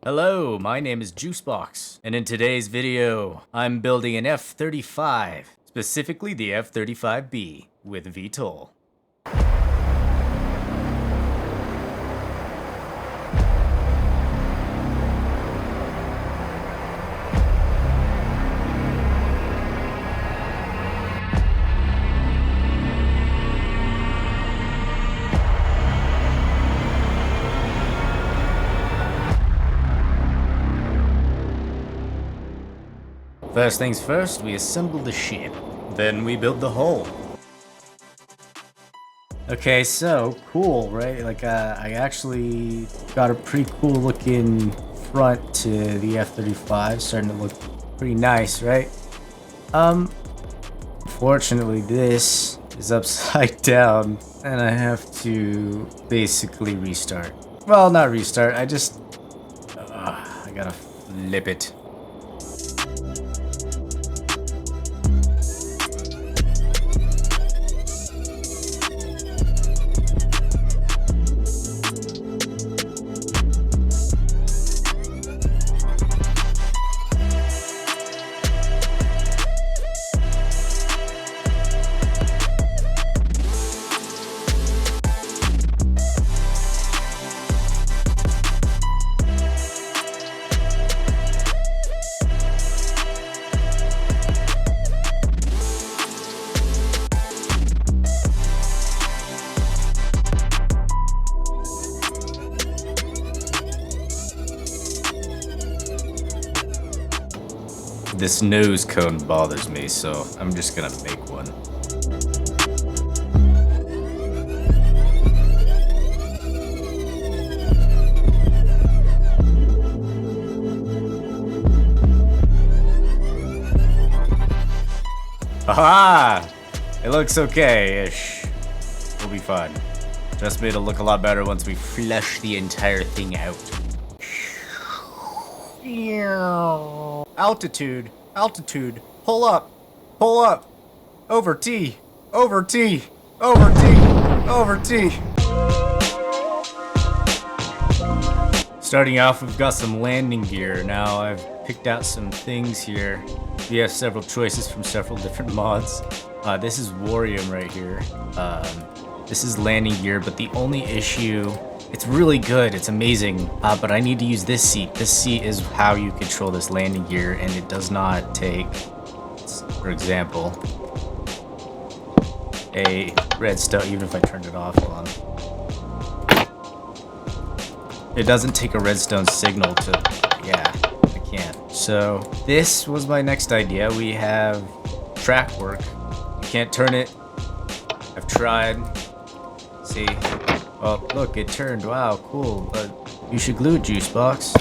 Hello, my name is Juicebox, and in today's video, I'm building an F-35, specifically the F-35B with V-TOL. First things first, we assemble the ship. Then we build the hull. Okay, so cool, right? Like, I actually got a pretty cool looking front to the F-35, starting to look pretty nice, right? Fortunately, this is upside down, and I have to basically restart. Well, not restart, I gotta flip it. This nose cone bothers me, so I'm just gonna make one. Aha! It looks okay-ish. We'll be fine. Trust me, it'll look a lot better once we flesh the entire thing out. Altitude, altitude, pull up, over T, over T, over T, over T. Starting off, we've got some landing gear. Now I've picked out some things here. We have several choices from several different mods. This is Warium right here. This is landing gear, but the only issue, it's really good, it's amazing, but I need to use this seat. This seat is how you control this landing gear, and it does not take, for example, a redstone, even if I turned it off, hold on. It doesn't take a redstone signal to, yeah, I can't. So this was my next idea. We have track work. You can't turn it. I've tried. See? Oh, look, it turned. Wow, cool. But you should glue it, Juicebox.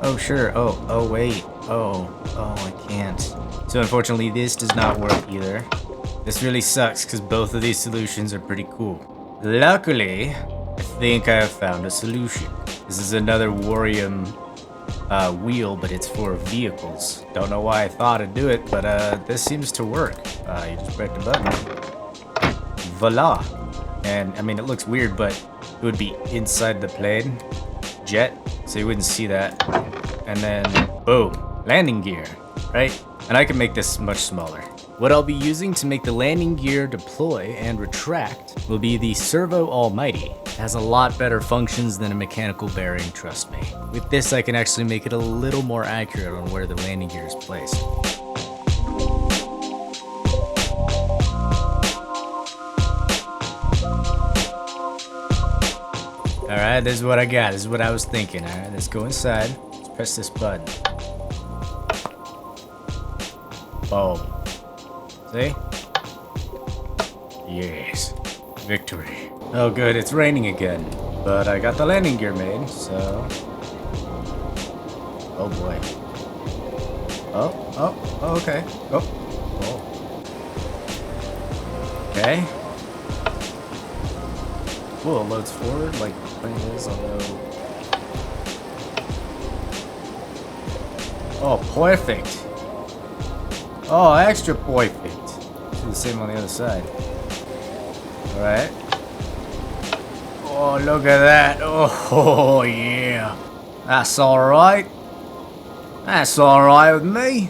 Oh, sure. Oh, wait. Oh, I can't. So unfortunately, this does not work either. This really sucks because both of these solutions are pretty cool. Luckily, I think I have found a solution. This is another Warium wheel, but it's for vehicles. Don't know why I thought I'd do it, but this seems to work. You just press the button. Voila. And I mean, it looks weird, but it would be inside the plane jet, so you wouldn't see that. And then, boom, landing gear, right? And I can make this much smaller. What I'll be using to make the landing gear deploy and retract will be the Servo Almighty. It has a lot better functions than a mechanical bearing, trust me. With this, I can actually make it a little more accurate on where the landing gear is placed. Alright, this is what I got. This is what I was thinking. Alright, let's go inside. Let's press this button. Boom. See? Yes. Victory. Oh good, it's raining again. But I got the landing gear made, so... Oh boy. Oh, okay. Oh. Okay. Cool, it loads forward like the plane is, although... Oh, perfect. Oh, extra perfect. Do the same on the other side. Alright. Oh, look at that. Oh, yeah. That's alright. That's alright with me.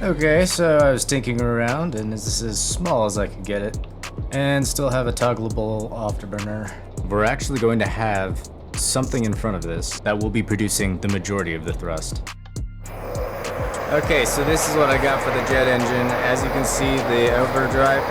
Okay, so I was tinkering around, and this is as small as I could get it. And still have a toggleable afterburner. We're actually going to have something in front of this that will be producing the majority of the thrust. Okay, so this is what I got for the jet engine. As you can see, the overdrive,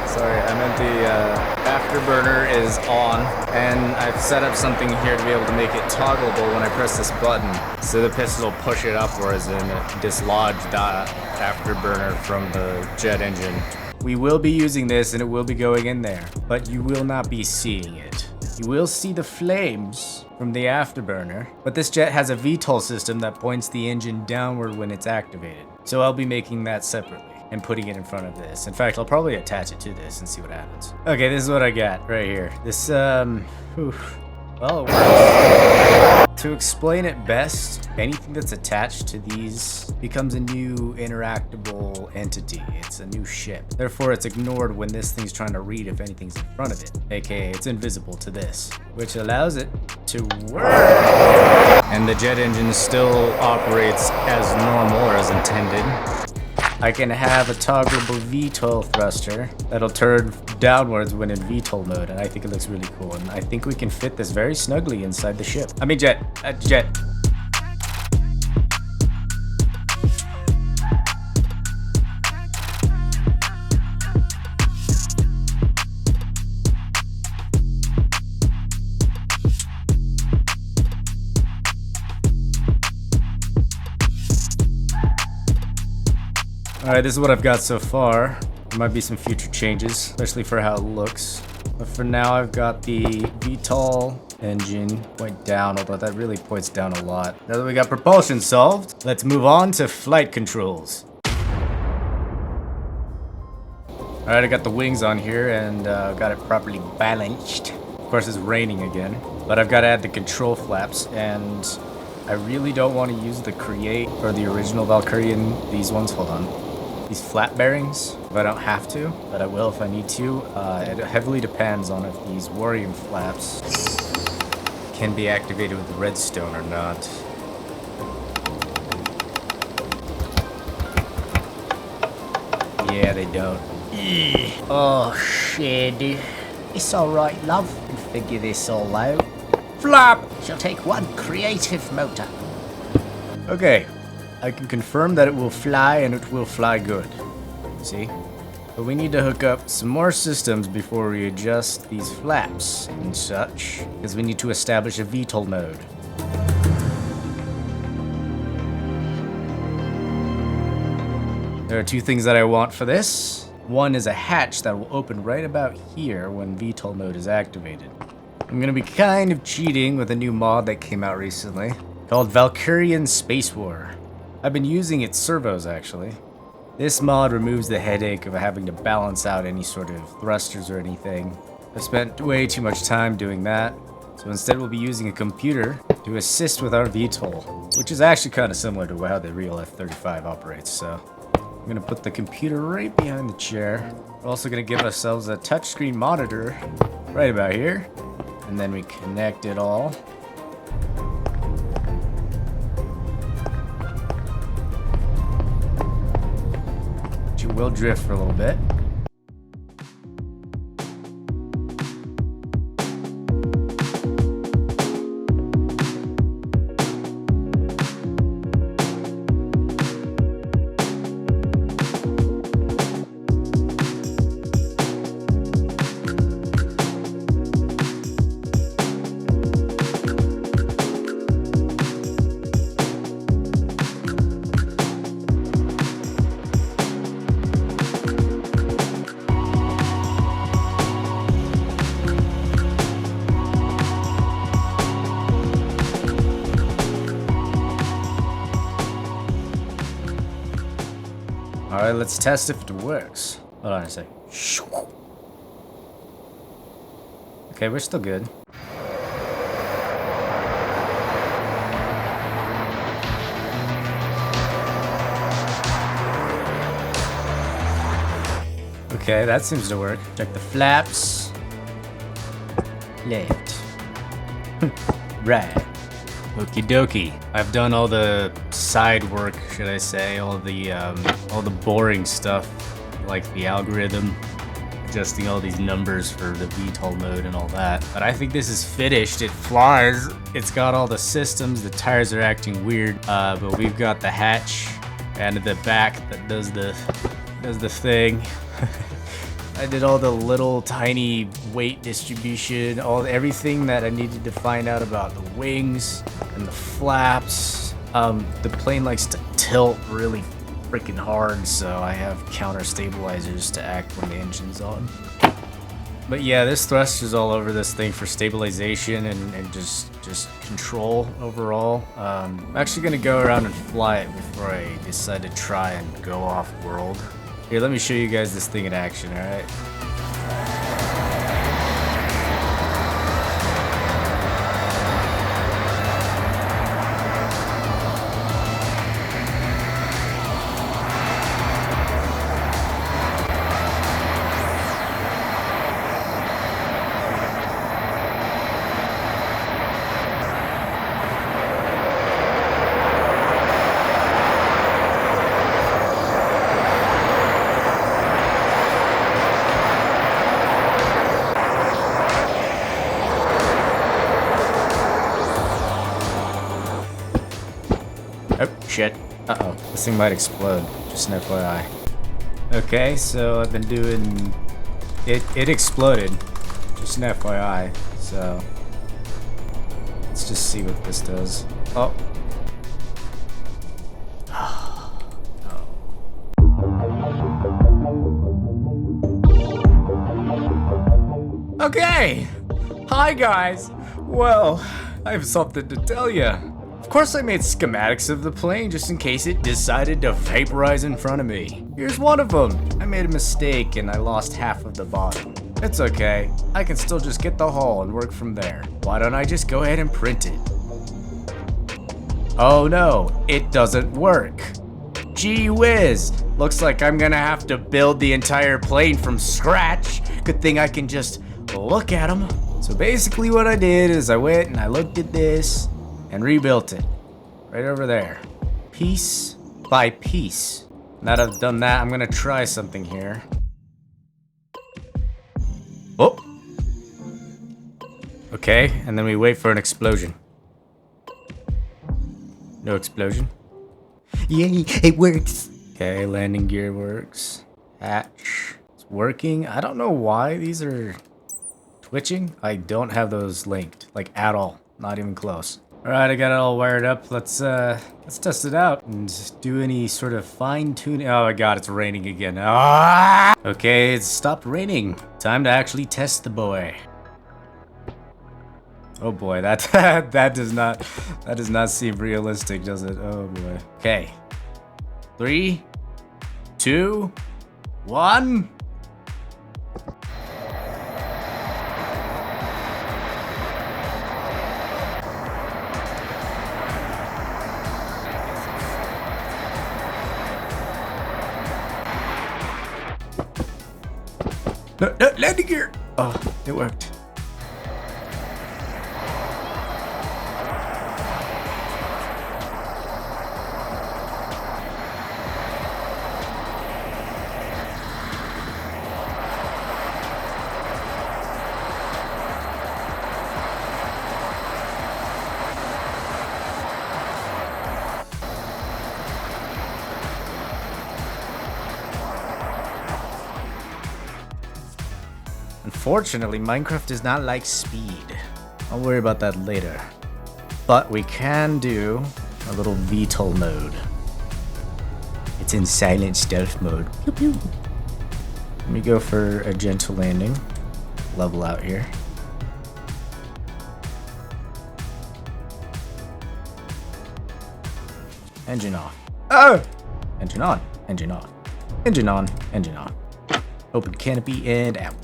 sorry, I meant the afterburner is on, and I've set up something here to be able to make it toggleable when I press this button. So the piston will push it upwards and dislodge the afterburner from the jet engine. We will be using this and it will be going in there, but you will not be seeing it. You will see the flames from the afterburner, but this jet has a V-TOL system that points the engine downward when it's activated. So I'll be making that separately and putting it in front of this. In fact, I'll probably attach it to this and see what happens. Okay, this is what I got right here. This, well, it works. To explain it best, anything that's attached to these becomes a new interactable entity. It's a new ship. Therefore, it's ignored when this thing's trying to read if anything's in front of it, aka it's invisible to this, which allows it to work. And the jet engine still operates as normal or as intended. I can have a toggleable V-TOL thruster that'll turn downwards when in V-TOL mode, and I think it looks really cool. And I think we can fit this very snugly inside the ship. I mean jet. Alright, this is what I've got so far. There might be some future changes, especially for how it looks. But for now, I've got the V-TOL engine point down, although that really points down a lot. Now that we got propulsion solved, let's move on to flight controls. Alright, I got the wings on here and got it properly balanced. Of course, it's raining again, but I've got to add the control flaps, and I really don't want to use the Create or the original Valkyrien, these ones, hold on. These flat bearings, if I don't have to, but I will if I need to. It heavily depends on if these Warrior flaps can be activated with redstone or not. Yeah, they don't. Oh, shit. It's alright, love. You can figure this all out. Flap! Shall take one creative motor. Okay. I can confirm that it will fly and it will fly good. See? But we need to hook up some more systems before we adjust these flaps and such, because we need to establish a V-TOL mode. There are two things that I want for this. One is a hatch that will open right about here when V-TOL mode is activated. I'm gonna be kind of cheating with a new mod that came out recently called Valkyrien Space War. I've been using its servos, actually. This mod removes the headache of having to balance out any sort of thrusters or anything. I've spent way too much time doing that, so instead we'll be using a computer to assist with our V-TOL, which is actually kind of similar to how the real F-35 operates, so I'm gonna put the computer right behind the chair. We're also gonna give ourselves a touchscreen monitor right about here, and then we connect it all. Will drift for a little bit. Alright, let's test if it works. Hold on a sec. Okay, we're still good. Okay, that seems to work. Check the flaps. Left. Right. Okie dokie. I've done all the side work, should I say, all the boring stuff, like the algorithm, adjusting all these numbers for the V-TOL mode and all that. But I think this is finished. It flies. It's got all the systems. The tires are acting weird, but we've got the hatch and the back that does the thing. I did all the little tiny weight distribution, everything that I needed to find out about the wings and the flaps. The plane likes to tilt really freaking hard, so I have counter stabilizers to act when the engine's on. But yeah, this thruster's all over this thing for stabilization and just control overall. I'm actually gonna go around and fly it before I decide to try and go off world. Here, let me show you guys this thing in action, alright? Oh, shit. Uh-oh. This thing might explode. Just an FYI. Okay, so I've been doing... It exploded. Just an FYI. So... let's just see what this does. Oh. Okay! Hi, guys! Well, I have something to tell you. Of course I made schematics of the plane just in case it decided to vaporize in front of me. Here's one of them. I made a mistake and I lost half of the bottom. It's okay. I can still just get the hull and work from there. Why don't I just go ahead and print it? Oh no, it doesn't work. Gee whiz. Looks like I'm gonna have to build the entire plane from scratch. Good thing I can just look at them. So basically what I did is I went and I looked at this and rebuilt it right over there, piece by piece. Now that I've done that, I'm gonna try something here. Oh, okay, and then we wait for an explosion. No explosion. Yay, it works. Okay, landing gear works. Hatch, it's working. I don't know why these are twitching. I don't have those linked, like at all, not even close. All right, I got it all wired up. Let's test it out and do any sort of fine tuning. Oh my God, it's raining again. Ah! Okay, it's stopped raining. Time to actually test the boy. Oh boy, that does not seem realistic, does it? Oh boy. Okay, 3, 2, 1. No, landing gear! Oh, it worked. Unfortunately, Minecraft does not like speed. I'll worry about that later. But we can do a little V-TOL mode. It's in silent stealth mode. Pew pew. Let me go for a gentle landing. Level out here. Engine off. Oh! Engine on. Engine off. Engine on. Engine on. Open canopy and out.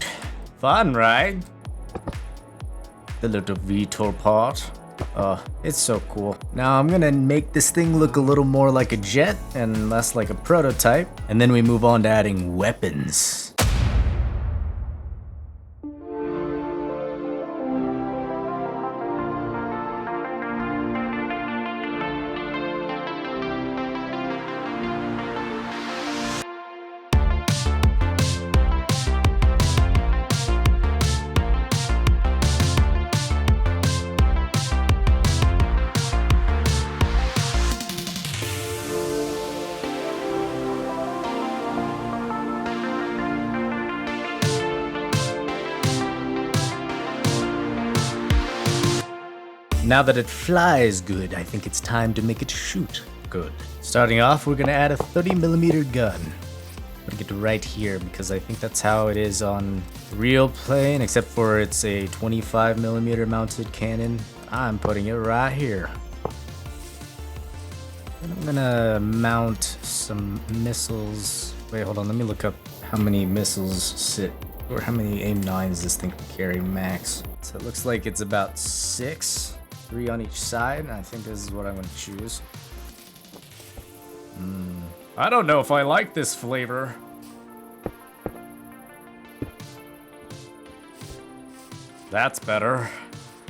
Fun, right? The little V-TOL part. It's so cool. Now I'm gonna make this thing look a little more like a jet and less like a prototype. And then we move on to adding weapons. Now that it flies good, I think it's time to make it shoot good. Starting off, we're gonna add a 30mm gun. I'm gonna get right here because I think that's how it is on the real plane, except for it's a 25mm mounted cannon. I'm putting it right here. And I'm gonna mount some missiles. Wait, hold on, let me look up how many missiles sit, or how many AIM-9s this thing can carry max. So it looks like it's about 6, 3 on each side, and I think this is what I'm gonna choose. I don't know if I like this flavor. That's better.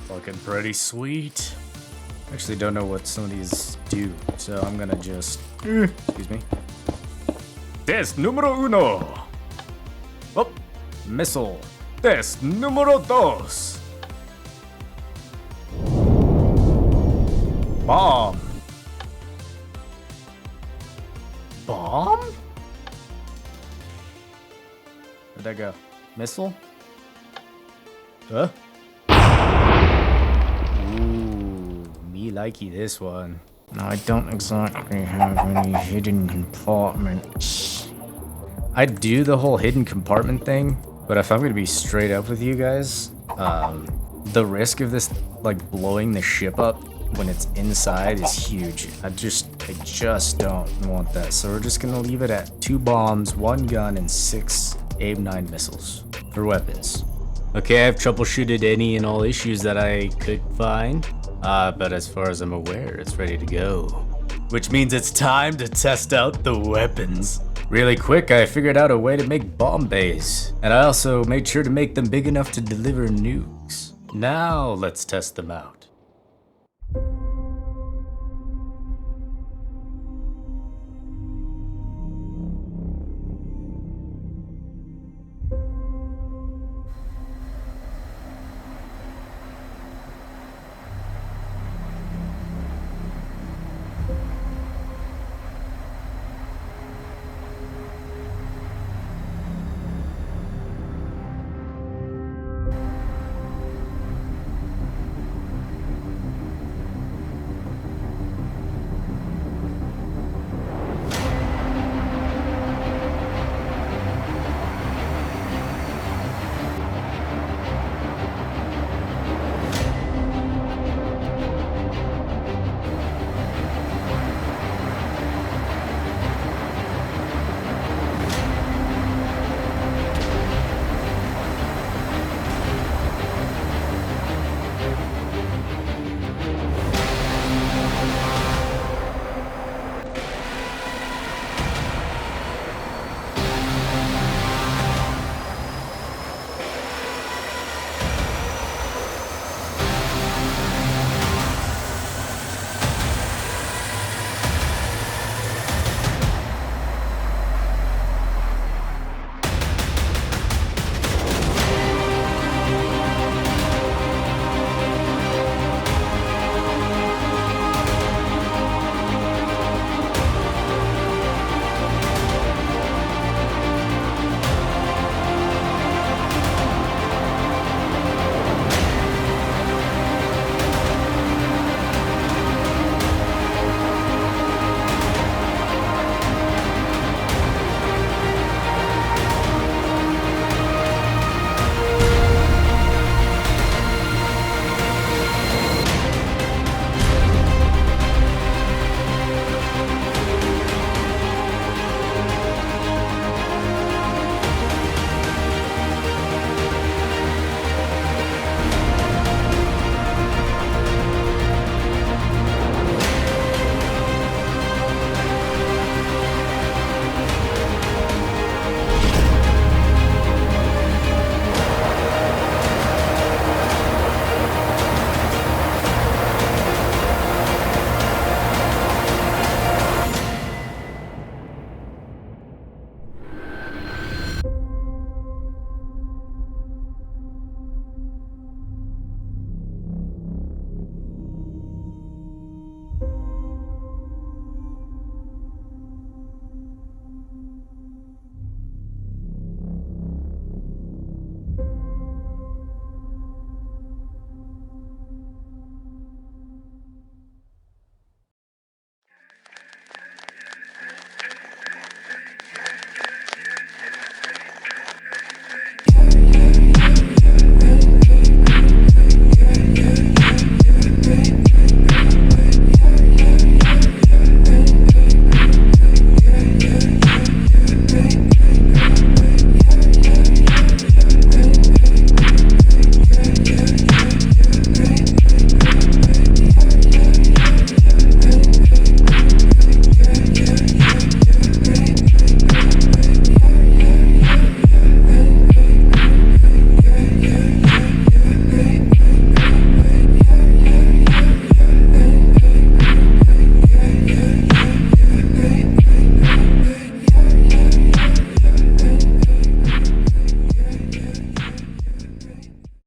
Looking pretty sweet. Actually don't know what some of these do, so I'm gonna just... excuse me. Test numero uno. Oh, missile. Test numero dos. Bomb. Bomb? Where'd that go? Missile? Huh? Ooh, me likey this one. No, I don't exactly have any hidden compartments. I'd do the whole hidden compartment thing, but if I'm gonna be straight up with you guys, the risk of this, like, blowing the ship up when it's inside is huge. I just don't want that. So we're just gonna leave it at 2 bombs, 1 gun, and 6 AIM-9 missiles for weapons. Okay, I've troubleshooted any and all issues that I could find, but as far as I'm aware, it's ready to go. Which means it's time to test out the weapons. Really quick, I figured out a way to make bomb bays, and I also made sure to make them big enough to deliver nukes. Now let's test them out.